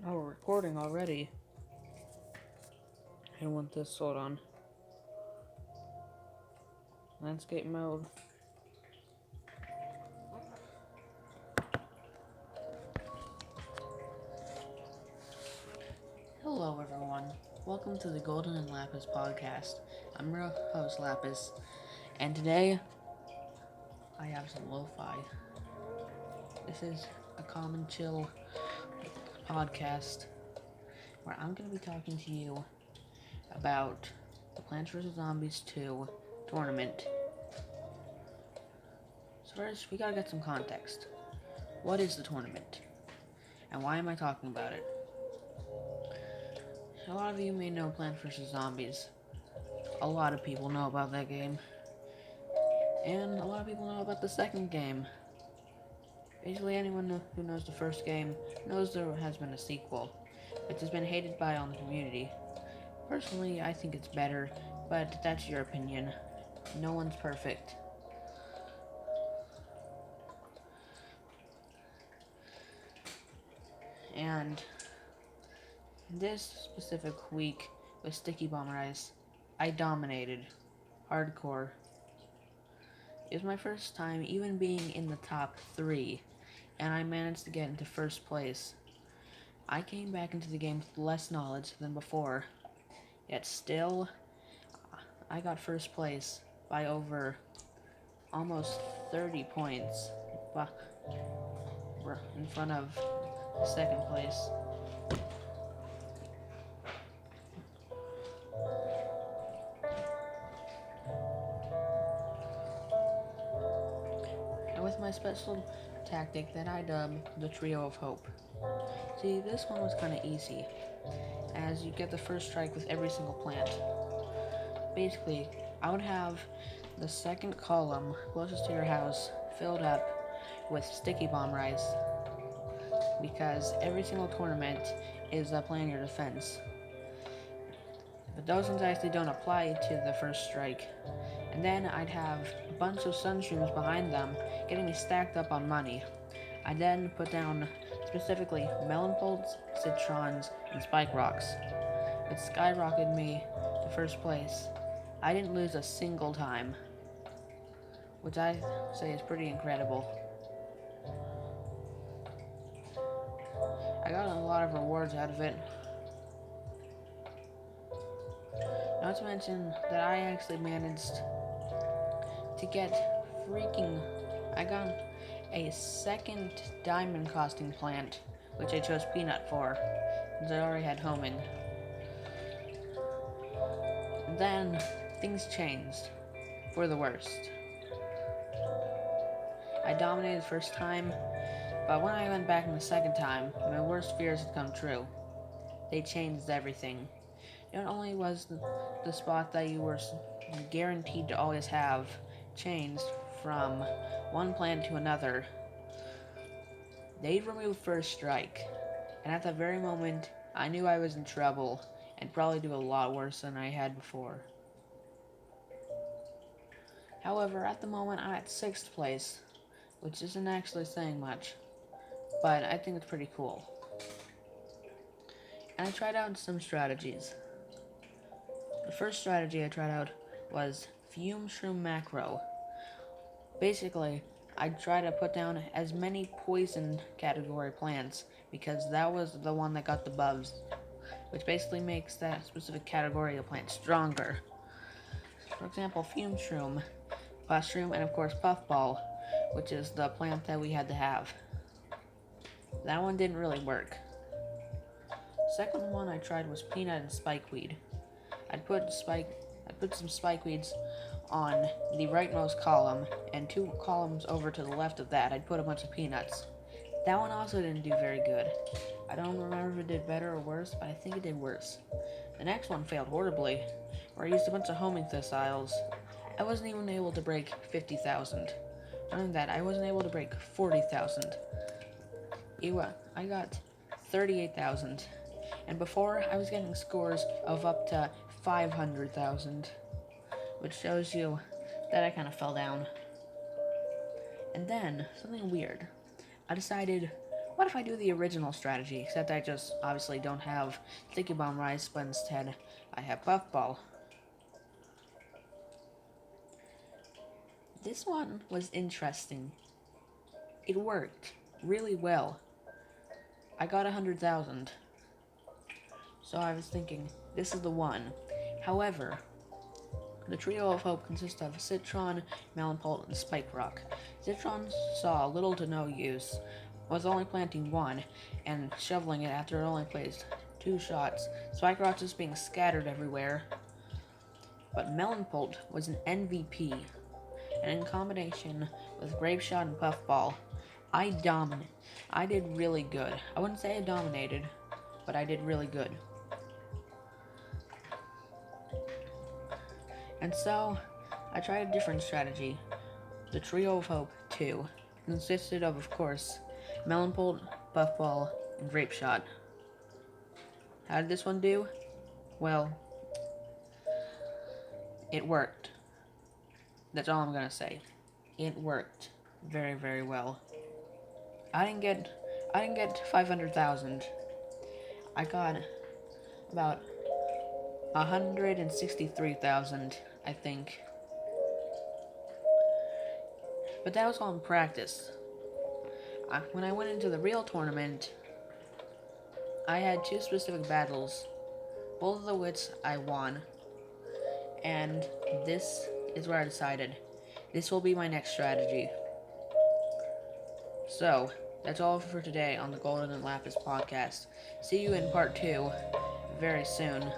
Oh, we're recording already. I want this, hold on. Landscape mode. Hello everyone. Welcome to the Golden and Lapis podcast. I'm your host Lapis, and today I have some lo-fi. This is a calm and chill podcast where I'm going to be talking to you about the Plants vs. Zombies 2 Tournament. So first, we gotta get some context. What is the tournament? And why am I talking about it? A lot of you may know Plants vs. Zombies. A lot of people know about that game. And a lot of people know about the second game. Basically, anyone who knows the first game knows there has been a sequel, which has been hated by all the community. Personally, I think it's better, but that's your opinion. No one's perfect. And this specific week with Sticky Bomb Rice, I dominated. Hardcore. It was my first time even being in the top 3, and I managed to get into first place. I came back into the game with less knowledge than before, yet still, I got first place by over almost 30 points in front of second place. And with my special tactic that I dubbed the Trio of Hope. See, this one was kind of easy, as you get the first strike with every single plant. Basically, I would have the second column closest to your house filled up with Sticky Bomb Rice, because every single tournament is playing your defense. But those ones actually don't apply to the first strike. And then I'd have a bunch of sunshrooms behind them, getting me stacked up on money. I then put down specifically melon bolts, citrons, and spike rocks. It skyrocketed me to first place. I didn't lose a single time, which I say is pretty incredible. I got a lot of rewards out of it. Not to mention that I actually managed to get I got a second diamond costing plant, which I chose peanut for, since I already had homing. Then, things changed, for the worst. I dominated the first time, but when I went back in the second time, my worst fears had come true. They changed everything. Not only was the spot that you were guaranteed to always have changed from one plant to another, they removed first strike, and at that very moment, I knew I was in trouble, and probably do a lot worse than I had before. However, at the moment, I'm at 6th place, which isn't actually saying much, but I think it's pretty cool. And I tried out some strategies. The first strategy I tried out was Fume Shroom Macro. Basically, I tried to put down as many poison category plants, because that was the one that got the buffs, which basically makes that specific category of plant stronger. For example, Fume Shroom, Pushroom, and of course Puffball, which is the plant that we had to have. That one didn't really work. Second one I tried was Peanut and Spikeweed. I'd put some spikeweeds on the rightmost column, and 2 columns over to the left of that, I'd put a bunch of peanuts. That one also didn't do very good. I don't remember if it did better or worse, but I think it did worse. The next one failed horribly, where I used a bunch of homing thistles. I wasn't even able to break 50,000. Other than that, I wasn't able to break 40,000. I got 38,000. And before, I was getting scores of up to 500,000, which shows you that I kind of fell down. And then, something weird. I decided, what if I do the original strategy, except I just obviously don't have Sticky Bomb Rice, but instead I have Puffball. This one was interesting. It worked really well. I got 100,000. So I was thinking, this is the one. However, the Trio of Hope consists of Citron, Melonpult, and Spike Rock. Citron saw little to no use, was only planting one, and shoveling it after it only placed 2 shots. Spike Rock just being scattered everywhere. But Melonpult was an MVP, and in combination with Grape Shot and Puffball, I did really good. I wouldn't say I dominated, but I did really good. And so, I tried a different strategy. The Trio of Hope 2 consisted of course, Melonpult, Puffball, and Grape Shot. How did this one do? Well, it worked. That's all I'm gonna say. It worked very, very well. I didn't get 500,000. I got about 163,000, I think. But that was all in practice. When I went into the real tournament, I had 2 specific battles, both of which I won. And this is where I decided, this will be my next strategy. So, that's all for today on the Golden and Lapis podcast. See you in part 2 very soon.